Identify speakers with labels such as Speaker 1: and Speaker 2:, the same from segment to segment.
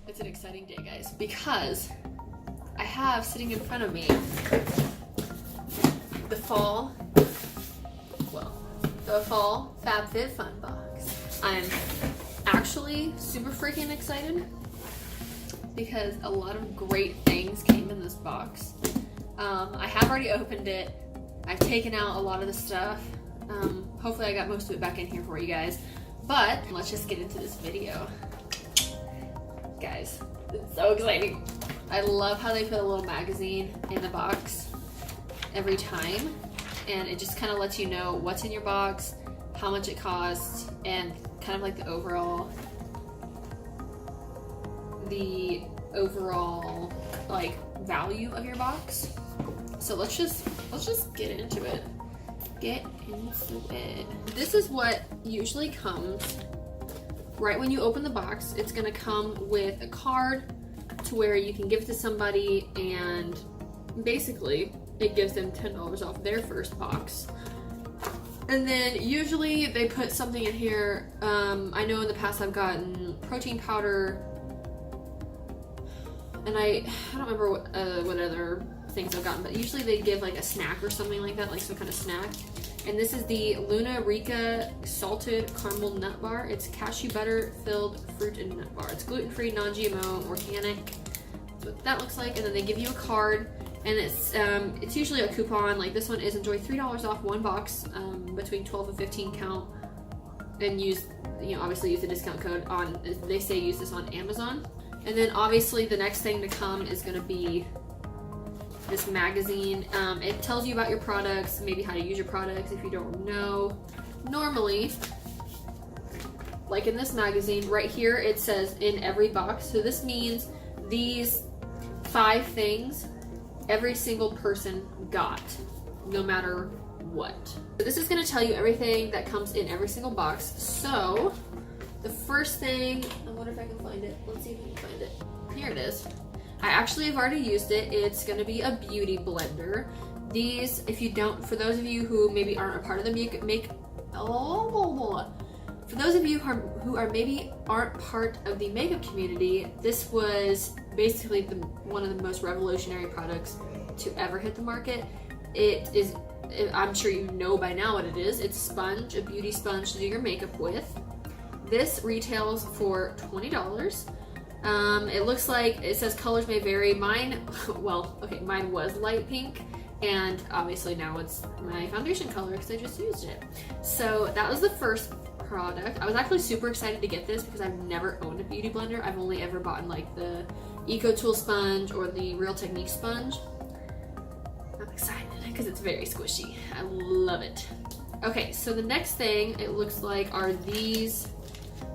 Speaker 1: It's an exciting day, guys, because I have sitting in front of me the fall FabFitFun Box. I'm actually super freaking excited because a lot of great things came in this box. I have already opened it. I've taken out a lot of the stuff. Hopefully I got most of it back in here for you guys. But let's just get into this video. Guys, it's so exciting. I love how they put a little magazine in the box every time. And it just kind of lets you know what's in your box, how much it costs, and kind of like the overall like value of your box. So let's just get into it. This is what usually comes right when you open the box. It's gonna come with a card to where you can give it to somebody, and basically it gives them $10 off their first box. And then usually they put something in here. I know in the past I've gotten protein powder, and I don't remember what other things I've gotten, but usually they give like a snack or something like that, like some kind of snack. And this is the Luna Rica Salted Caramel Nut Bar. It's cashew butter filled fruit and nut bar. It's gluten-free, non-GMO, organic. That's what that looks like. And then they give you a card, and it's usually a coupon. Like this one is enjoy $3 off one box between 12 and 15 count, and obviously use the discount code on. They say use this on Amazon. And then obviously the next thing to come is going to be this magazine. It tells you about your products, maybe how to use your products if you don't know. Normally, like in this magazine right here, it says in every box. So this means these 5 things every single person got, no matter what. So this is going to tell you everything that comes in every single box. So the first thing, I wonder if I can find it. Let's see if we can find it. Here it is. I actually have already used it. It's going to be a beauty blender. These, for those of you who maybe aren't a part of the for those of you who maybe aren't part of the makeup community, this was basically one of the most revolutionary products to ever hit the market. It is, I'm sure you know by now what it is. It's a beauty sponge to do your makeup with. This retails for $20. It looks like it says colors may vary. Mine was light pink, and obviously now it's my foundation color because I just used it. So that was the first product. I was actually super excited to get this because I've never owned a beauty blender. I've only ever bought like the EcoTool sponge or the Real Technique sponge. I'm excited because it's very squishy. I love it. Okay, so the next thing it looks like are these.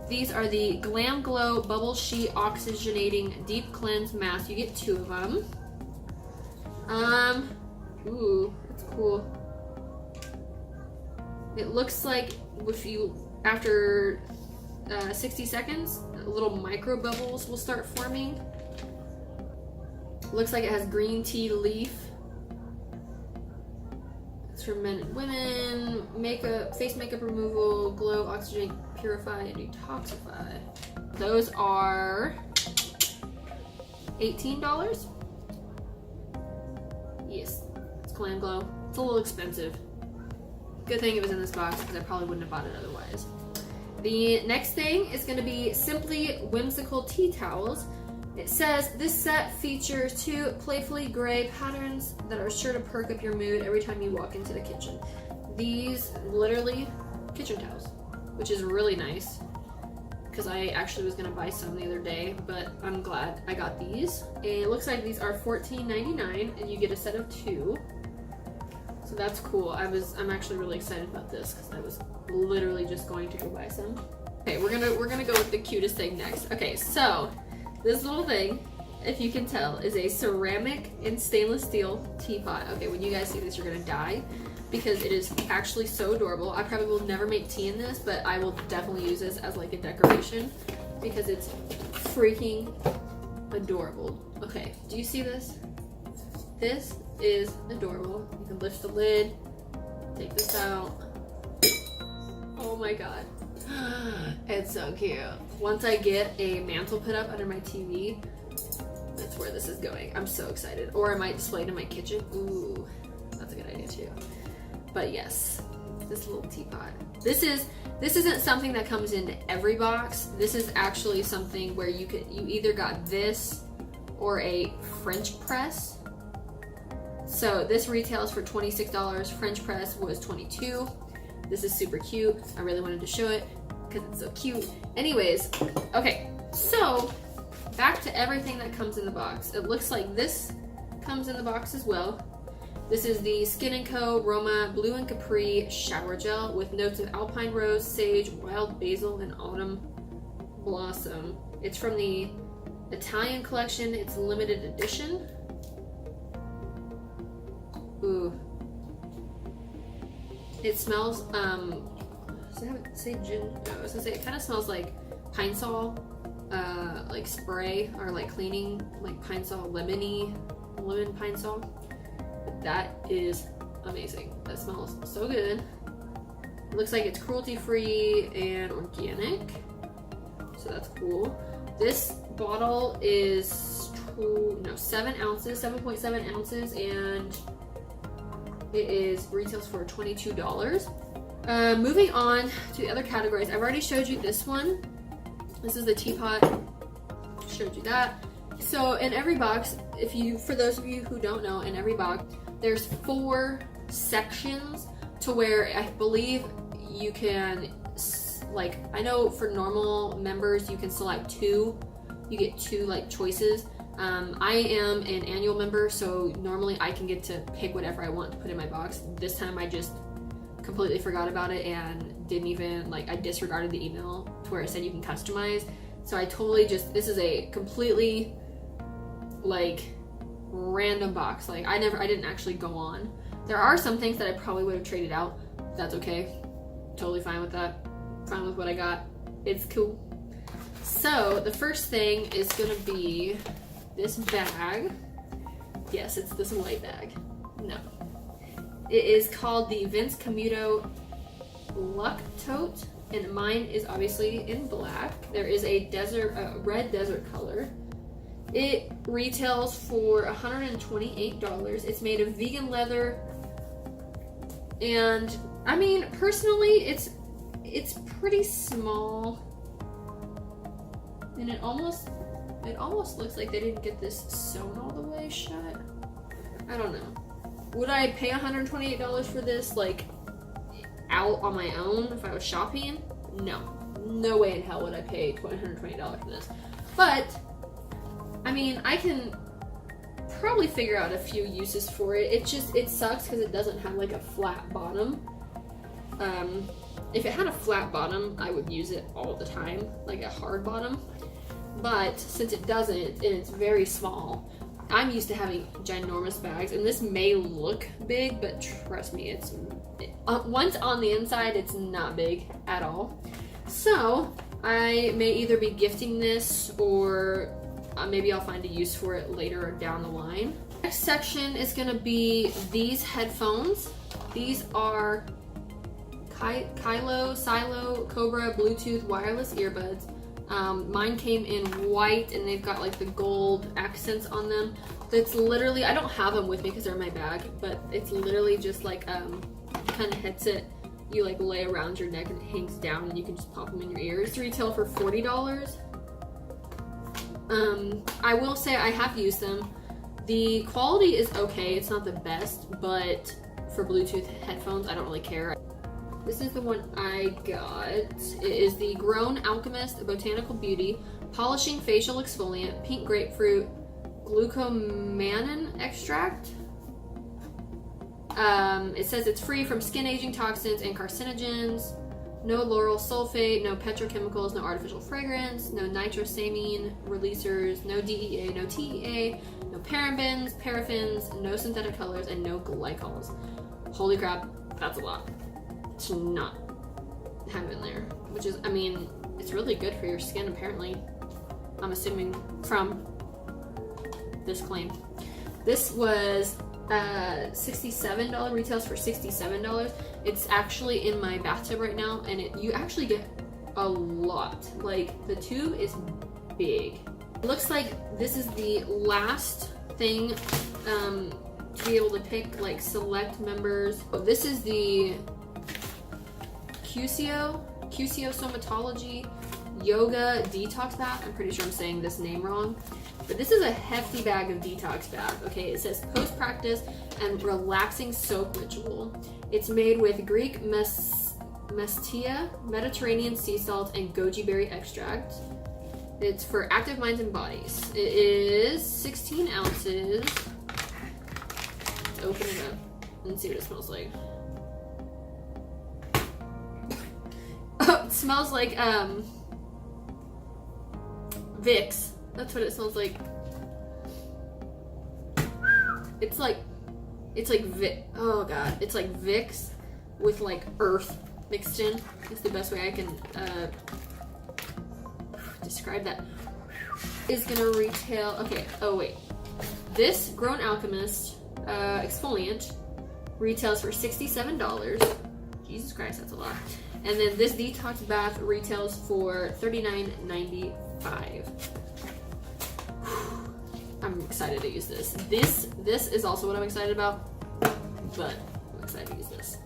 Speaker 1: These are the Glam Glow Bubble Sheet Oxygenating Deep Cleanse Mask. You get 2 of them. Ooh, that's cool. It looks like after 60 seconds, little micro bubbles will start forming. Looks like it has green tea leaf. It's for men and women. Makeup, face makeup removal, glow, oxygenate, purify, and detoxify. Those are $18. Yes, it's Glam Glow. It's a little expensive. Good thing it was in this box because I probably wouldn't have bought it otherwise. The next thing is going to be Simply Whimsical Tea Towels. It says this set features 2 playfully gray patterns that are sure to perk up your mood every time you walk into the kitchen. These literally kitchen towels, which is really nice because I actually was gonna buy some the other day, but I'm glad I got these. And it looks like these are $14.99 and you get a set of 2. So that's cool. I'm actually really excited about this because I was literally just going to go buy some. Okay, we're gonna go with the cutest thing next. Okay, so this little thing, if you can tell, is a ceramic and stainless steel teapot. Okay, when you guys see this, you're gonna die because it is actually so adorable. I probably will never make tea in this, but I will definitely use this as like a decoration because it's freaking adorable. Okay, do you see this? This is adorable. You can lift the lid, take this out. Oh my god. It's so cute. Once I get a mantle put up under my TV, that's where this is going. I'm so excited. Or I might display it in my kitchen. Ooh, that's a good idea too. But yes, this little teapot. This isn't something that comes into every box. This is actually something where you either got this or a French press. So this retails for $26. French press was $22. This is super cute. I really wanted to show it because it's so cute. Anyways, okay, so back to everything that comes in the box. It looks like this comes in the box as well. This is the Skin & Co. Roma Blue and Capri Shower Gel with notes of alpine rose, sage, wild basil, and autumn blossom. It's from the Italian collection. It's limited edition. Ooh. It smells, does it say gin? No, I was gonna say it kind of smells like Pine Sol, like spray or like cleaning, like Pine Sol lemon Pine Sol. But that is amazing. That smells so good. It looks like it's cruelty free and organic, so that's cool. This bottle is 7 ounces, 7.7 ounces, and it retails for $22. Moving on to the other categories. I've already showed you this one. This is the teapot. Showed you that. So in every box, for those of you who don't know, in every box, there's 4 sections to where I believe you can, like, I know for normal members, you can select 2. You get 2 like choices. I am an annual member, so normally I can get to pick whatever I want to put in my box. This time I just completely forgot about it and didn't even, like, I disregarded the email to where it said you can customize. So I totally this is a completely, like, random box. Like, I didn't actually go on. There are some things that I probably would have traded out. That's okay. Totally fine with that. Fine with what I got. It's cool. So the first thing is gonna be this bag. Yes, it's this white bag. No. It is called the Vince Camuto Luck Tote, and mine is obviously in black. There is a red desert color. It retails for $128. It's made of vegan leather, and I mean, personally, it's pretty small, and it almost looks like they didn't get this sewn all the way shut. I don't know. Would I pay $128 for this, like, out on my own if I was shopping? No. No way in hell would I pay $120 for this. But, I mean, I can probably figure out a few uses for it. It sucks because it doesn't have, like, a flat bottom. If it had a flat bottom, I would use it all the time, like a hard bottom. But since it doesn't, and it's very small, I'm used to having ginormous bags, and this may look big, but trust me, once on the inside, it's not big at all. So I may either be gifting this, or maybe I'll find a use for it later down the line. Next section is going to be these headphones. These are Silo Cobra Bluetooth wireless earbuds. Mine came in white, and they've got like the gold accents on them. It's literally, I don't have them with me because they're in my bag, but it's literally just like kind of headset you like lay around your neck and it hangs down, and you can just pop them in your ears. Retail for $40. I will say I have used them. The quality is okay. It's not the best, but for Bluetooth headphones, I don't really care. This is the one I got. It is the Grown Alchemist Botanical Beauty Polishing Facial Exfoliant Pink Grapefruit Glucomannan Extract. It says it's free from skin aging toxins and carcinogens. No lauryl sulfate, no petrochemicals, no artificial fragrance, no nitrosamine releasers, no DEA, no TEA, no parabens, paraffins, no synthetic colors, and no glycols. Holy crap, that's a lot to not have in there, which is, I mean, it's really good for your skin apparently. I'm assuming from this claim. This was $67, retails for $67. It's actually in my bathtub right now, and you actually get a lot. Like, the tube is big. It looks like this is the last thing to be able to pick like select members. Oh, this is the QCO Somatology Yoga Detox Bath. I'm pretty sure I'm saying this name wrong. But this is a hefty bag of detox bath. Okay, it says post-practice and relaxing soap ritual. It's made with Greek mestia, Mediterranean sea salt, and goji berry extract. It's for active minds and bodies. It is 16 ounces. Let's open it up and see what it smells like. Oh, it smells like Vicks. That's what it smells like. It's like oh god, it's like Vicks with like earth mixed in. It's the best way I can describe that. Is gonna retail, okay, oh wait. This Grown Alchemist exfoliant retails for $67. Jesus Christ, that's a lot. And then this detox bath retails for $39.95. I'm excited to use this. This is also what I'm excited about, but I'm excited to use this.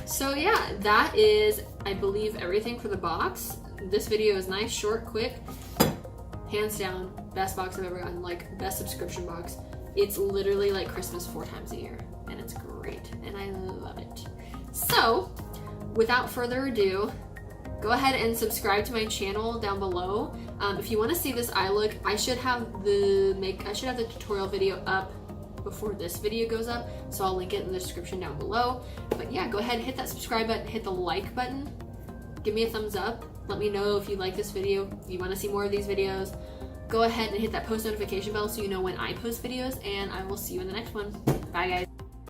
Speaker 1: So yeah, that is, I believe, everything for the box. This video is nice, short, quick, hands down, best box I've ever gotten, like best subscription box. It's literally like Christmas 4 times a year, and it's great, and I love it. So, without further ado, go ahead and subscribe to my channel down below. If you want to see this eye look, I should have the tutorial video up before this video goes up, so I'll link it in the description down below. But yeah, go ahead and hit that subscribe button, hit the like button, give me a thumbs up, let me know if you like this video, if you want to see more of these videos. Go ahead and hit that post notification bell so you know when I post videos, and I will see you in the next one. Bye guys.